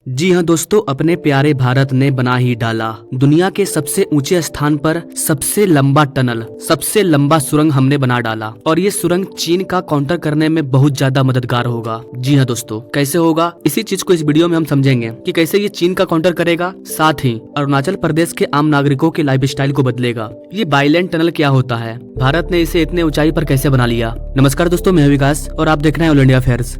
जी हाँ दोस्तों, अपने प्यारे भारत ने बना ही डाला दुनिया के सबसे ऊंचे स्थान पर सबसे लंबा टनल, सबसे लंबा सुरंग हमने बना डाला। और ये सुरंग चीन का काउंटर करने में बहुत ज्यादा मददगार होगा। जी हाँ दोस्तों, कैसे होगा इसी चीज को इस वीडियो में हम समझेंगे कि कैसे ये चीन का काउंटर करेगा, साथ ही अरुणाचल प्रदेश के आम नागरिकों के लाइफ स्टाइल को बदलेगा। ये बाइलैंड टनल क्या होता है, भारत ने इसे इतने ऊंचाई पर कैसे बना लिया। नमस्कार दोस्तों, मैं विकास और आप देख रहे हैं ऑल इंडिया अफेयर्स।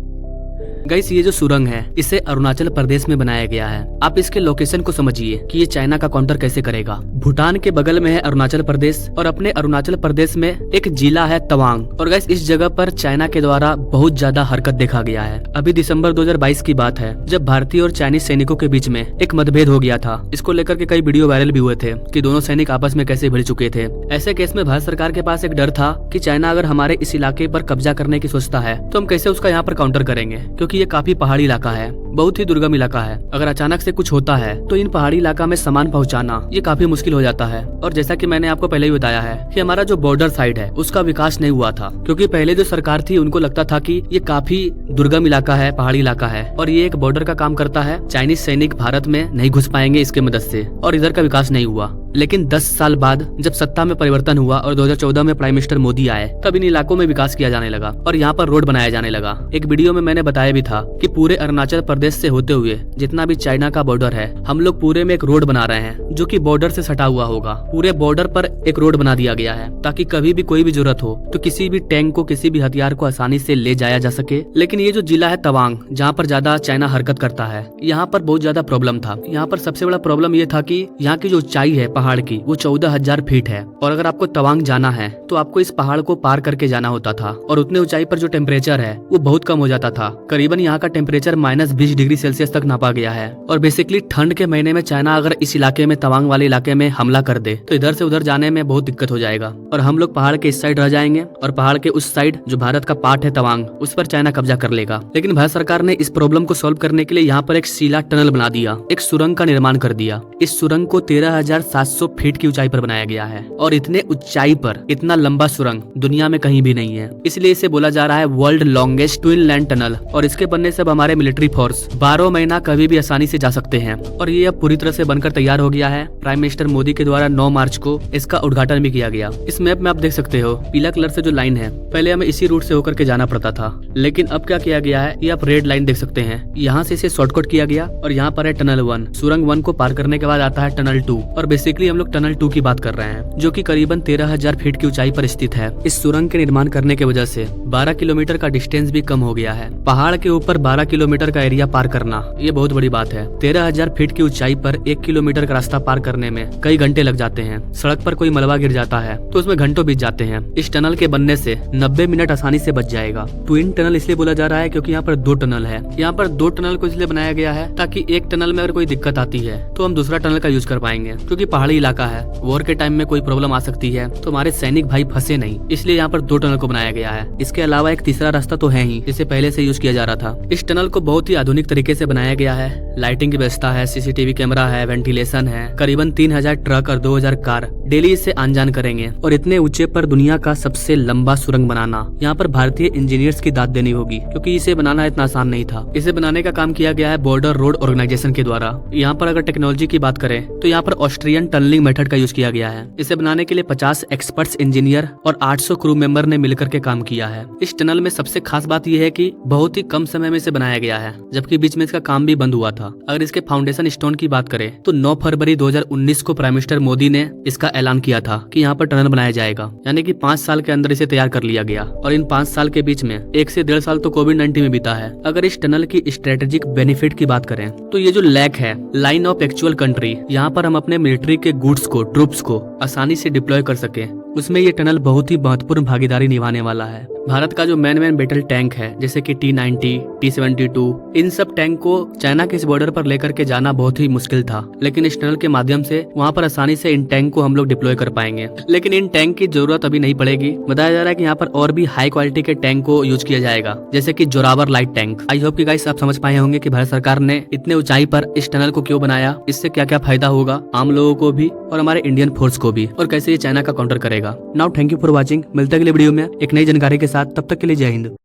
गाइस, ये जो सुरंग है इसे अरुणाचल प्रदेश में बनाया गया है। आप इसके लोकेशन को समझिए कि ये चाइना का काउंटर कैसे करेगा। भूटान के बगल में है अरुणाचल प्रदेश और अपने अरुणाचल प्रदेश में एक जिला है तवांग। और गाइस, इस जगह पर चाइना के द्वारा बहुत ज्यादा हरकत देखा गया है। अभी दिसंबर 2022 की बात है, जब भारतीय और चाइनीज सैनिकों के बीच में एक मतभेद हो गया था। इसको लेकर के कई वीडियो वायरल भी हुए थे कि दोनों सैनिक आपस में कैसे भिड़ चुके थे। ऐसे केस में भारत सरकार के पास एक डर था कि चाइना अगर हमारे इस इलाके पर कब्जा करने की सोचता है तो हम कैसे उसका यहाँ पर काउंटर करेंगे, क्योंकि ये काफी पहाड़ी इलाका है, बहुत ही दुर्गम इलाका है। अगर अचानक से कुछ होता है तो इन पहाड़ी इलाका में सामान पहुंचाना ये काफी मुश्किल हो जाता है। और जैसा कि मैंने आपको पहले ही बताया है कि हमारा जो बॉर्डर साइड है उसका विकास नहीं हुआ था, क्योंकि पहले जो सरकार थी उनको लगता था कि ये काफी दुर्गम इलाका है, पहाड़ी इलाका है और ये एक बॉर्डर का काम करता है। चाइनीज सैनिक भारत में नहीं घुस पाएंगे इसके मदद से, और इधर का विकास नहीं हुआ। लेकिन 10 साल बाद जब सत्ता में परिवर्तन हुआ और 2014 में प्राइम मिनिस्टर मोदी आए, तब इन इलाकों में विकास किया जाने लगा और यहाँ पर रोड बनाया जाने लगा। एक वीडियो में मैंने बताया भी था कि पूरे अरुणाचल प्रदेश से होते हुए जितना भी चाइना का बॉर्डर है, हम लोग पूरे में एक रोड बना रहे हैं जो कि बॉर्डर से सटा हुआ होगा। पूरे बॉर्डर पर एक रोड बना दिया गया है ताकि कभी भी कोई भी जरूरत हो तो किसी भी टैंक को, किसी भी हथियार को आसानी से ले जाया जा सके। लेकिन ये जो जिला है तवांग, जहाँ पर ज्यादा चाइना हरकत करता है, यहाँ पर बहुत ज्यादा प्रॉब्लम था। यहाँ पर सबसे बड़ा प्रॉब्लम ये था कि यहाँ की जो ऊंचाई है पहाड़ की वो 14,000 फीट है। और अगर आपको तवांग जाना है तो आपको इस पहाड़ को पार करके जाना होता था। और उतने ऊंचाई पर जो टेम्परेचर है वो बहुत कम हो जाता था। करीबन यहाँ का टेम्परेचर -20 डिग्री सेल्सियस तक नापा गया है। और बेसिकली ठंड के महीने में चाइना अगर इस इलाके में, तवांग वाले इलाके में हमला कर दे तो इधर से उधर जाने में बहुत दिक्कत हो जाएगा और हम लोग पहाड़ के इस साइड रह जाएंगे और पहाड़ के उस साइड जो भारत का पार्ट है तवांग, उस पर चाइना कब्जा कर लेगा। लेकिन भारत सरकार ने इस प्रॉब्लम को सॉल्व करने के लिए यहाँ पर एक सीला टनल बना दिया, एक सुरंग का निर्माण कर दिया। इस सुरंग को 13,700 फीट की ऊंचाई पर बनाया गया है और इतने ऊंचाई पर इतना लंबा सुरंग दुनिया में कहीं भी नहीं है। इसलिए इसे बोला जा रहा है world longest twin land tunnel. और इसके बनने से अब हमारे मिलिट्री फोर्स 12 महीना कभी भी आसानी से जा सकते हैं। और ये अब पूरी तरह से बनकर तैयार हो गया है। प्राइम मिनिस्टर मोदी के द्वारा 9 मार्च को इसका उद्घाटन भी किया गया। इस मैप में आप देख सकते हो पीला कलर से जो लाइन है, पहले हमें इसी रूट से होकर के जाना पड़ता था, लेकिन अब क्या किया गया है, ये आप रेड लाइन देख सकते हैं। यहाँ से इसे शॉर्टकट किया गया और यहाँ पर है टनल 1। सुरंग 1 को पार करने के बाद आता है टनल 2। और बेसिकली हम लोग टनल 2 की बात कर रहे हैं, जो कि करीबन 13,000 फीट की ऊंचाई पर स्थित है। इस सुरंग के निर्माण करने की वजह से 12 किलोमीटर का डिस्टेंस भी कम हो गया है। पहाड़ के ऊपर 12 किलोमीटर का एरिया पार करना ये बहुत बड़ी बात है। 13,000 फीट की ऊंचाई पर 1 किलोमीटर का रास्ता पार करने में कई घंटे लग जाते हैं। सड़क पर कोई मलबा गिर जाता है तो उसमें घंटों बीत जाते हैं। इस टनल के बनने से 90 मिनट आसानी से बच जाएगा। ट्विन टनल इसलिए बोला जा रहा है क्योंकि यहाँ पर 2 टनल है। यहाँ पर 2 टनल को इसलिए बनाया गया है ताकि एक टनल में अगर कोई दिक्कत आती है तो हम दूसरा टनल का यूज कर पाएंगे, क्योंकि पहाड़ी इलाका है, वॉर के टाइम में कोई प्रॉब्लम आ सकती है तो हमारे सैनिक भाई फंसे नहीं, इसलिए यहाँ पर 2 टनल को बनाया गया है। इसके अलावा एक तीसरा रास्ता तो है ही, जिसे पहले से यूज किया जा रहा था। इस टनल को बहुत ही आधुनिक तरीके से बनाया गया है। लाइटिंग की व्यवस्था है, सीसीटीवी कैमरा है, वेंटिलेशन है। करीबन 3,000 ट्रक और 2,000 कार डेली इससे आन जान करेंगे। और इतने ऊंचे पर दुनिया का सबसे लंबा सुरंग बनाना, यहाँ पर भारतीय इंजीनियर्स की दाद देनी होगी, क्योंकि इसे बनाना इतना आसान नहीं था। इसे बनाने का काम किया गया है बॉर्डर रोड ऑर्गेनाइजेशन के द्वारा। यहाँ पर अगर टेक्नोलॉजी की बात करें तो यहाँ पर ऑस्ट्रियन टनलिंग मेथड का यूज किया गया है। इसे बनाने के लिए 50 एक्सपर्ट्स इंजीनियर और 800 क्रू मेंबर ने मिलकर के काम किया है। इस टनल में सबसे खास बात यह है कि बहुत ही कम समय में इसे बनाया गया है, जबकि बीच में इसका काम भी बंद हुआ था। अगर इसके फाउंडेशन स्टोन की बात करें तो 9 फरवरी 2019 को प्राइम मिनिस्टर मोदी ने इसका ऐलान किया था कि यहाँ पर टनल बनाया जाएगा। यानी कि 5 साल के अंदर इसे तैयार कर लिया गया। और इन 5 साल के बीच में 1 से 1.5 साल तो कोविड-19 में बीता है। अगर इस टनल की स्ट्रेटेजिक बेनिफिट की बात करें तो ये जो लैक है, लाइन ऑफ एक्चुअल कंट्री, यहाँ पर हम अपने मिलिट्री के गुड्स को, ट्रूप्स को आसानी से डिप्लॉय कर सके, उसमें ये टनल बहुत ही महत्वपूर्ण भागीदारी निभाने वाला है। भारत का जो मैन बैटल टैंक है, जैसे कि T-90, T-72, इन सब टैंक को चाइना के इस बॉर्डर पर लेकर के जाना बहुत ही मुश्किल था। लेकिन इस टनल के माध्यम से वहाँ पर आसानी से इन टैंक को हम लोग डिप्लॉय कर पाएंगे। लेकिन इन टैंक की जरूरत अभी नहीं पड़ेगी। बताया जा रहा है कि यहाँ पर और भी हाई क्वालिटी के टैंक को यूज किया जाएगा, जैसे कि Zorawar light tank. I hope कि गाइस आप समझ पाए होंगे कि भारत सरकार ने इतने ऊंचाई पर इस टनल को क्यों बनाया, इससे क्या क्या फायदा होगा आम लोगों को भी और हमारे इंडियन फोर्स को भी, और कैसे ये चाइना का काउंटर करेगा। Now thank you for watching. मिलते हैं अगले वीडियो में एक नई जानकारी के साथ। तब तक के लिए जय हिंद।